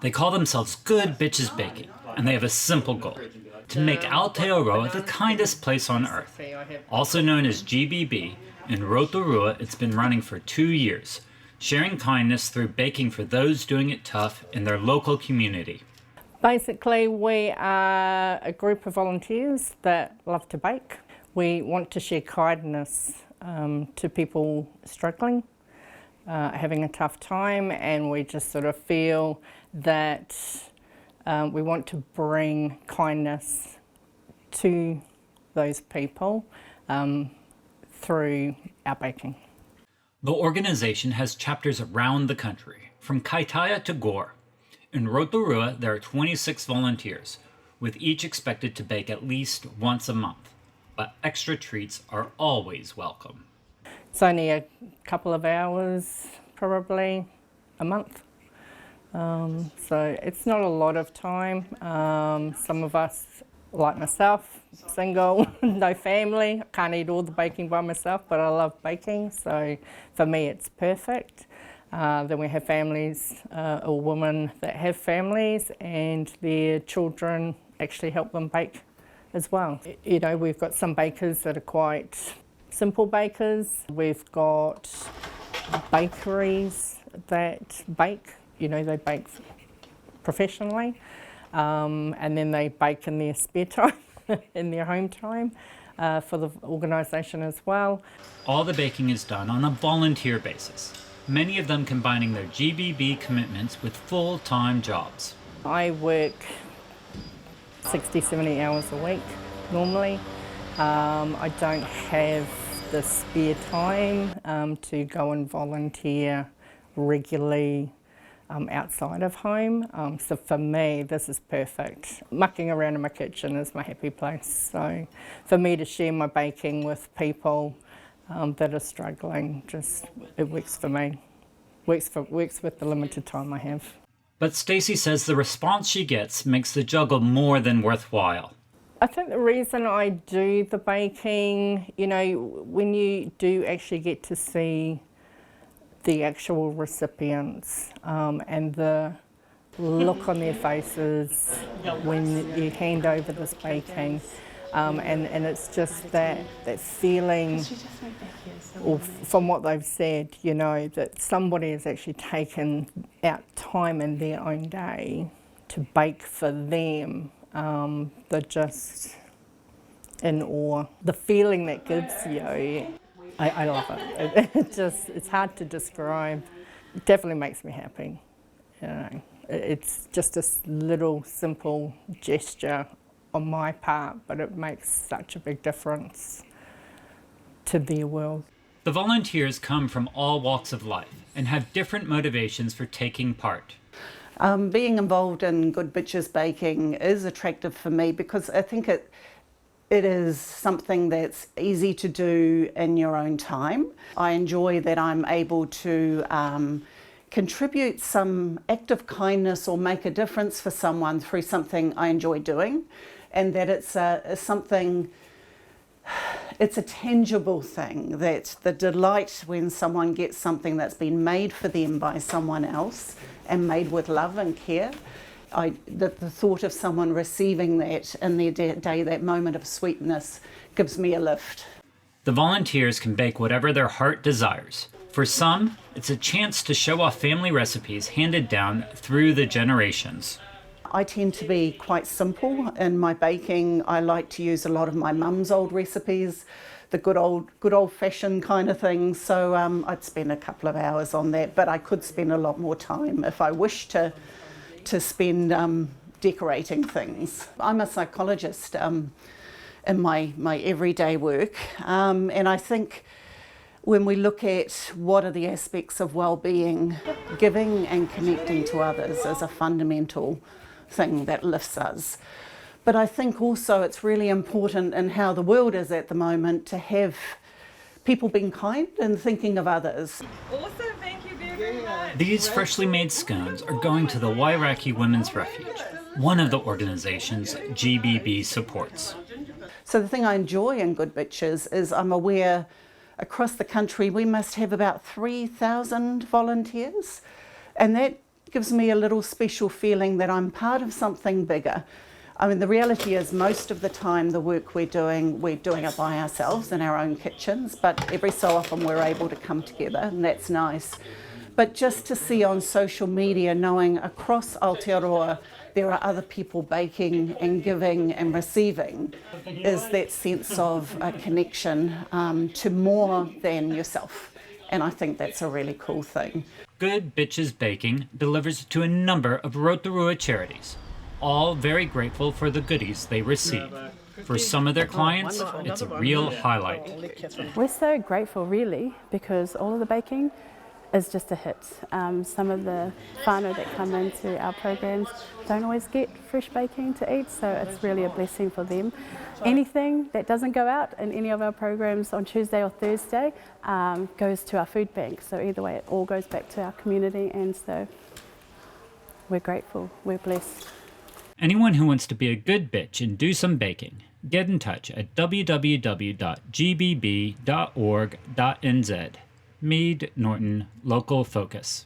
They call themselves Good Bitches Baking, and they have a simple goal: to make Aotearoa the kindest place on earth. Also known as GBB, in Rotorua it's been running for 2 years, sharing kindness through baking for those doing it tough in their local community. Basically, we are a group of volunteers that love to bake. We want to share kindness to people struggling, having a tough time, and we just sort of feel that we want to bring kindness to those people through our baking. The organization has chapters around the country, from Kaitaia to Gore. In Rotorua, there are 26 volunteers, with each expected to bake at least once a month, but extra treats are always welcome. It's only a couple of hours, probably a month. So it's not a lot of time. Some of us, like myself, single, no family, I can't eat all the baking by myself, but I love baking, so for me it's perfect. Then we have families or women that have families and their children actually help them bake as well. You know, we've got some bakers that are quite simple bakers. We've got bakeries that bake, you know, they bake professionally, and then they bake in their spare time, in their home time, for the organisation as well. All the baking is done on a volunteer basis, many of them combining their GBB commitments with full-time jobs. I work 60, 70 hours a week normally. I don't have the spare time to go and volunteer regularly outside of home. So for me, this is perfect. Mucking around in my kitchen is my happy place. So for me to share my baking with people that are struggling, it works for me. Works with the limited time I have. But Stacey says the response she gets makes the juggle more than worthwhile. I think the reason I do the baking, you know, when you do actually get to see the actual recipients and the look on their faces when you hand over this baking, and it's just that feeling, or from what they've said, you know, that somebody has actually taken out time in their own day to bake for them. They're just in awe. The feeling that gives you, I love it. It's hard to describe. It definitely makes me happy. You know, it's just a little simple gesture on my part, but it makes such a big difference to their world. The volunteers come from all walks of life and have different motivations for taking part. Being involved in Good Bitches Baking is attractive for me because I think it is something that's easy to do in your own time. I enjoy that I'm able to contribute some act of kindness or make a difference for someone through something I enjoy doing, and that it's a tangible thing, that the delight when someone gets something that's been made for them by someone else and made with love and care. The thought of someone receiving that in their day, that moment of sweetness, gives me a lift. The volunteers can bake whatever their heart desires. For some, it's a chance to show off family recipes handed down through the generations. I tend to be quite simple in my baking. I like to use a lot of my mum's old recipes, the good old fashioned kind of things. So I'd spend a couple of hours on that, but I could spend a lot more time if I wish to spend decorating things. I'm a psychologist in my everyday work, and I think when we look at what are the aspects of well-being, giving and connecting to others is a fundamental thing that lifts us. But I think also it's really important in how the world is at the moment to have people being kind and thinking of others. Awesome, thank you very much. These freshly made scones are going to the Wairaki Women's Refuge, one of the organizations GBB supports. So the thing I enjoy in Good Bitches is I'm aware across the country we must have about 3,000 volunteers, and that gives me a little special feeling that I'm part of something bigger. I mean, the reality is most of the time the work we're doing it by ourselves in our own kitchens, but every so often we're able to come together, and that's nice. But just to see on social media, knowing across Aotearoa there are other people baking and giving and receiving, is that sense of a connection to more than yourself. And I think that's a really cool thing. Good Bitches Baking delivers to a number of Rotorua charities, all very grateful for the goodies they receive. For some of their clients, it's a real highlight. We're so grateful, really, because all of the baking is just a hit. Some of the whānau that come into our programs don't always get fresh baking to eat, so it's really a blessing for them. Anything that doesn't go out in any of our programs on Tuesday or Thursday goes to our food bank, so either way it all goes back to our community, and so we're grateful, we're blessed. Anyone who wants to be a good bitch and do some baking, get in touch at www.gbb.org.nz. Meade Norton Local Focus.